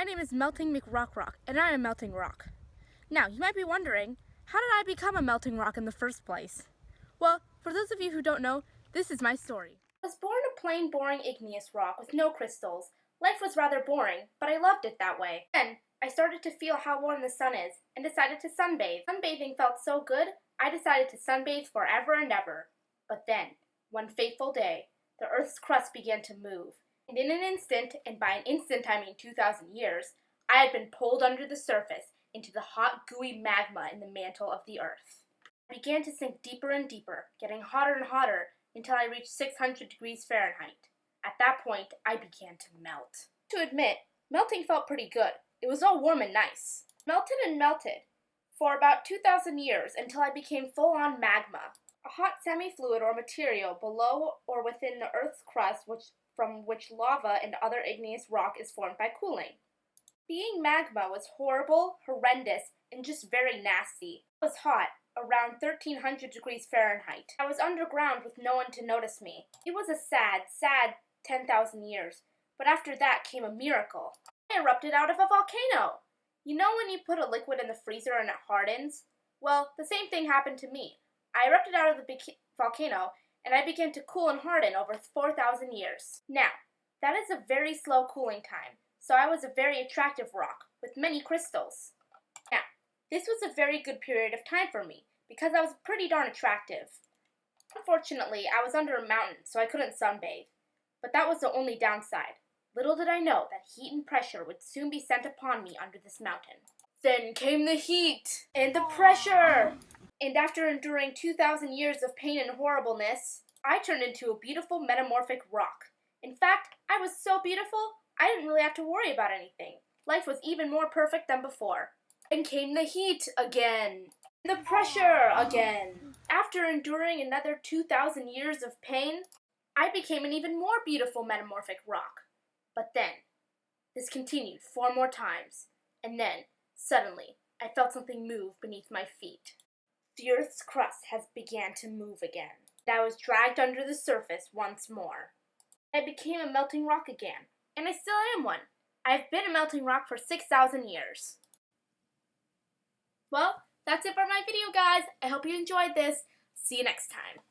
my name is Melting McRockrock, and I am melting rock. Now, you might be wondering, how did I become a melting rock in the first place? Well, for those of you who don't know, this is my story. I was born a plain, boring igneous rock with no crystals. Life was rather boring, but I loved it that way. Then, I started to feel how warm the sun is, and decided to sunbathe. Sunbathing felt so good, I decided to sunbathe forever and ever. But then, one fateful day, the Earth's crust began to move. And in an instant, and by an instant I mean 2,000 years, I had been pulled under the surface into the hot, gooey magma in the mantle of the Earth. I began to sink deeper and deeper, getting hotter and hotter, until I reached 600 degrees Fahrenheit. At that point, I began to melt. To admit, melting felt pretty good. It was all warm and nice. Melted and melted for about 2,000 years until I became full-on magma, a hot semi-fluid or material below or within the Earth's crust from which lava and other igneous rock is formed by cooling. Being magma was horrible, horrendous, and just very nasty. It was hot, around 1,300 degrees Fahrenheit. I was underground with no one to notice me. It was a sad, sad 10,000 years, but after that came a miracle. I erupted out of a volcano. You know when you put a liquid in the freezer and it hardens? Well, the same thing happened to me. I erupted out of the volcano, and I began to cool and harden over 4,000 years. Now, that is a very slow cooling time, so I was a very attractive rock, with many crystals. Now, this was a very good period of time for me, because I was pretty darn attractive. Unfortunately, I was under a mountain, so I couldn't sunbathe. But that was the only downside. Little did I know that heat and pressure would soon be sent upon me under this mountain. Then came the heat and the pressure! And after enduring 2,000 years of pain and horribleness, I turned into a beautiful metamorphic rock. In fact, I was so beautiful, I didn't really have to worry about anything. Life was even more perfect than before. Then came the heat again. The pressure again. After enduring another 2,000 years of pain, I became an even more beautiful metamorphic rock. But then, this continued 4 more times. And then, suddenly, I felt something move beneath my feet. The Earth's crust has began to move again. I was dragged under the surface once more. I became a melting rock again, and I still am one. I have been a melting rock for 6,000 years. Well, that's it for my video, guys. I hope you enjoyed this. See you next time.